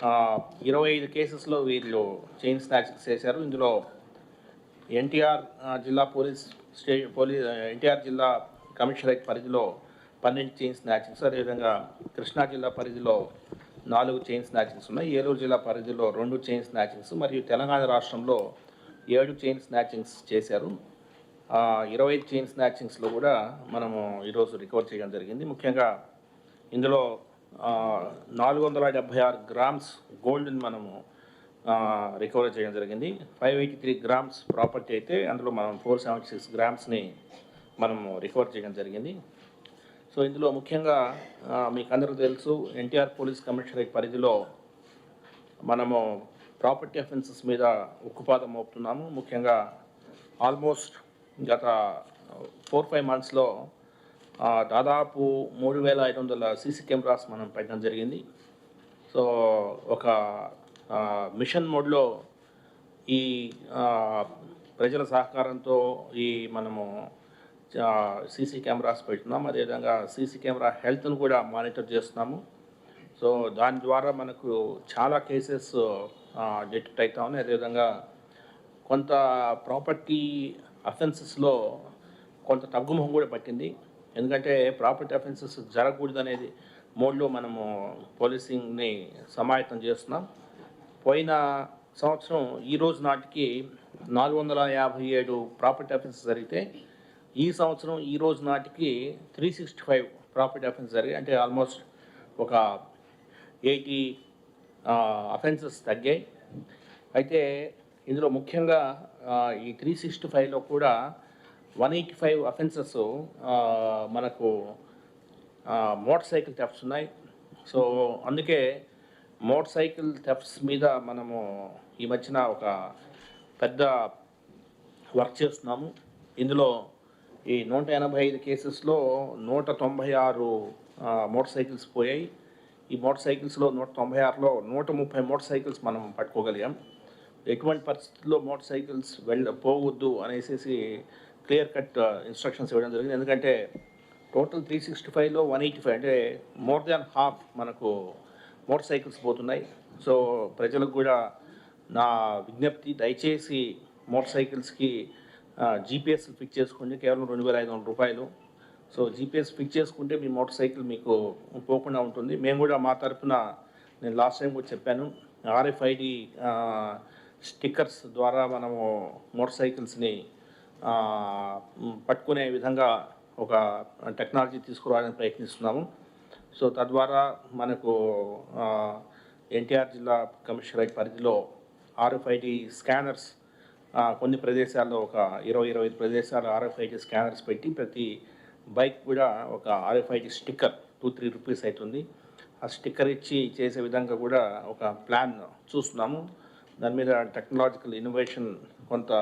25 కేసెస్లో వీళ్ళు chain snatchings చేశారు. ఇందులో ఎన్టీఆర్ జిల్లా ఎన్టీఆర్ జిల్లా కమిషనరేట్ పరిధిలో 12 చైన్ స్నాచింగ్స్, అదేవిధంగా కృష్ణా జిల్లా పరిధిలో 4 చైన్ స్నాచింగ్స్ ఉన్నాయి. ఏలూరు జిల్లా పరిధిలో 2 చైన్ స్నాచింగ్స్ మరియు తెలంగాణ రాష్ట్రంలో 7 చైన్ స్నాచింగ్స్ చేశారు. 25 చైన్ స్నాచింగ్స్లో కూడా మనము ఈరోజు రికవర్ చేయడం జరిగింది. ముఖ్యంగా ఇందులో 476 గ్రామ్స్ గోల్డ్ని మనము రికవర్ చేయడం జరిగింది. 583 గ్రామ్స్ ప్రాపర్టీ అయితే అందులో మనం 476 గ్రామ్స్ని మనము రికవర్ చేయడం జరిగింది. సో ఇందులో ముఖ్యంగా మీకు అందరూ తెలుసు, ఎన్టీఆర్ పోలీస్ కమిషనరేట్ పరిధిలో మనము ప్రాపర్టీ అఫెన్సెస్ మీద ఉక్కుపాదం మోపుతున్నాము. ముఖ్యంగా ఆల్మోస్ట్ గత 4-5 మంత్స్లో దాదాపు 3500 సీసీ కెమెరాస్ మనం పెట్టడం జరిగింది. సో ఒక మిషన్ మోడ్లో ఈ ప్రజల సహకారంతో మనము సీసీ కెమెరాస్ పెడుతున్నాం. అదేవిధంగా సీసీ కెమెరా హెల్త్ను కూడా మానిటర్ చేస్తున్నాము. సో దాని ద్వారా మనకు చాలా కేసెస్ డిటెక్ట్ అవుతా ఉన్నాయి. అదేవిధంగా కొంత ప్రాపర్టీ అఫెన్సెస్లో కొంత తగ్గుముఖం కూడా పట్టింది. ఎందుకంటే ప్రాపర్టీ అఫెన్సెస్ జరగకూడదు అనేది మోడ్లో మనము పోలీసింగ్ని సమాయత్తం చేస్తున్నాం. పోయిన సంవత్సరం ఈ రోజు నాటికి 457 ప్రాపర్టీ అఫెన్సెస్ జరిగితే ఈ సంవత్సరం ఈ రోజు నాటికి 365 ప్రాపర్టీ అఫెన్స్ జరిగాయి. అంటే ఆల్మోస్ట్ ఒక 80 అఫెన్సెస్ తగ్గాయి. అయితే ఇందులో ముఖ్యంగా ఈ 365లో కూడా 185 అఫెన్సెస్ మనకు మోటార్ సైకిల్ థెఫ్ట్స్ ఉన్నాయి. సో అందుకే మోటార్ సైకిల్ థెఫ్ట్స్ మీద మనము ఈ మధ్యన ఒక పెద్ద వర్క్ చేస్తున్నాము. ఇందులో ఈ 185 కేసెస్లో 196 మోటార్ సైకిల్స్ పోయాయి. ఈ మోటార్ సైకిల్స్లో 196లో 130 మోటార్ సైకిల్స్ మనం పట్టుకోగలిగాం. ఎటువంటి పరిస్థితుల్లో మోటార్ సైకిల్స్ పోవద్దు అనేసి క్లియర్ కట్ ఇన్స్ట్రక్షన్స్ ఇవ్వడం జరిగింది. ఎందుకంటే టోటల్ 365లో 185 అంటే మోర్ దాన్ హాఫ్ మనకు మోటార్ సైకిల్స్ పోతున్నాయి. సో ప్రజలకు కూడా నా విజ్ఞప్తి, దయచేసి మోటార్ సైకిల్స్కి జీపీఎస్ ఫిక్స్ చేసుకోండి. కేవలం 2500 రూపాయలు. సో జీపీఎస్ ఫిక్స్ చేసుకుంటే మీ మోటార్ సైకిల్ మీకు పోకుండా ఉంటుంది. మేము కూడా మా తరఫున, నేను లాస్ట్ టైం కూడా చెప్పాను, RFID స్టిక్కర్స్ ద్వారా మనము మోటార్ సైకిల్స్ని పట్టుకునే విధంగా ఒక టెక్నాలజీ తీసుకురావడానికి ప్రయత్నిస్తున్నాము. సో తద్వారా మనకు ఎన్టీఆర్ జిల్లా కమిషనరేట్ పరిధిలో RFID స్కానర్స్ కొన్ని ప్రదేశాల్లో ఒక 20-25 ప్రదేశాలు RFID స్కానర్స్ పెట్టి ప్రతి బైక్ కూడా ఒక RFID స్టిక్కర్ 2-3 రూపీస్ అవుతుంది. ఆ స్టిక్కర్ ఇచ్చి చేసే విధంగా కూడా ఒక ప్లాన్ చూస్తున్నాము. దాని మీద టెక్నాలజికల్ ఇన్నోవేషన్ కొంత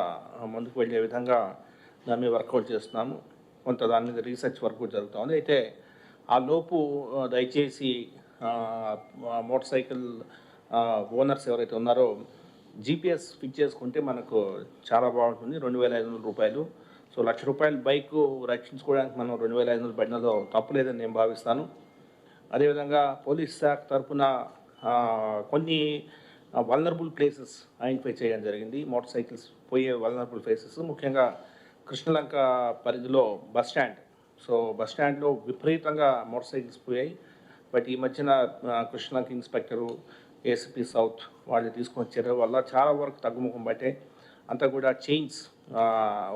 ముందుకు వెళ్ళే విధంగా దాని మీద వర్కౌట్ చేస్తున్నాము. కొంత దాని మీద రీసెర్చ్ వర్క్ కూడా జరుగుతూ ఉంది. అయితే ఆ లోపు దయచేసి మోటార్ సైకిల్ ఓనర్స్ ఎవరైతే ఉన్నారో జీపీఎస్ ఫిక్స్ చేసుకుంటే మనకు చాలా బాగుంటుంది. 2500 రూపాయలు. సో ₹1,00,000 బైక్ రక్షించుకోవడానికి మనం 2500 పడినలో తప్పు లేదని నేను భావిస్తాను. అదేవిధంగా పోలీస్ శాఖ తరఫున కొన్ని వల్నరబుల్ ప్లేసెస్ ఐడెంటిఫై చేయడం జరిగింది. మోటార్ సైకిల్స్ పోయే వల్నరబుల్ ప్లేసెస్ ముఖ్యంగా కృష్ణలంక పరిధిలో బస్ స్టాండ్. సో బస్ స్టాండ్లో విపరీతంగా మోటార్ సైకిల్స్ పోయాయి. బట్ ఈ మధ్యన కృష్ణలంక ఇన్స్పెక్టరు, ఏసీపీ సౌత్ వాళ్ళు తీసుకున్న చర్య వల్ల చాలా వరకు తగ్గుముఖం పట్టాయి. అంతా కూడా చైన్స్,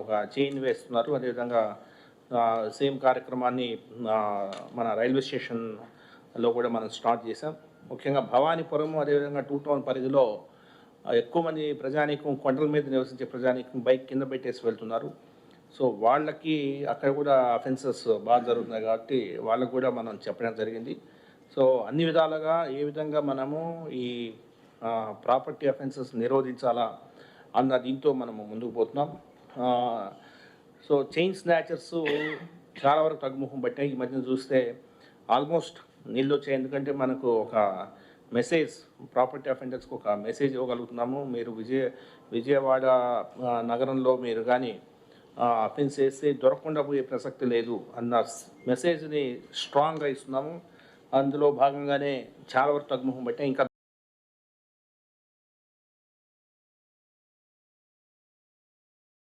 ఒక చైన్ వేస్తున్నారు. అదేవిధంగా సేమ్ కార్యక్రమాన్ని మన రైల్వే స్టేషన్లో కూడా మనం స్టార్ట్ చేసాం. ముఖ్యంగా భవానీపురం, అదేవిధంగా 2 టౌన్ పరిధిలో ఎక్కువ మంది ప్రజానీకం, కొండల మీద నివసించే ప్రజానీకం బైక్ కింద పెట్టేసి వెళ్తున్నారు. సో వాళ్ళకి అక్కడ కూడా అఫెన్సెస్ బాగా జరుగుతున్నాయి కాబట్టి వాళ్ళకు కూడా మనం చెప్పడం జరిగింది. సో అన్ని విధాలుగా ఏ విధంగా మనము ఈ ప్రాపర్టీ అఫెన్సెస్ నిరోధించాలా అన్న దీంతో మనము ముందుకు పోతున్నాం. సో చైన్ స్నాచర్స్ చాలా వరకు తగ్గుముఖం పట్టాయి. ఈ మధ్యన చూస్తే ఆల్మోస్ట్ నీళ్ళు వచ్చాయి. ఎందుకంటే మనకు ఒక మెసేజ్, ప్రాపర్టీ అఫెండర్స్కి ఒక మెసేజ్ ఇవ్వగలుగుతున్నాము. మీరు విజయవాడ నగరంలో మీరు కానీ అఫెన్స్ చేస్తే దొరకకుండా పోయే ప్రసక్తి లేదు అన్న మెసేజ్ని స్ట్రాంగ్గా ఇస్తున్నాము. అందులో భాగంగానే చాలా వరకు తగ్గుముఖం పట్టాయి. ఇంకా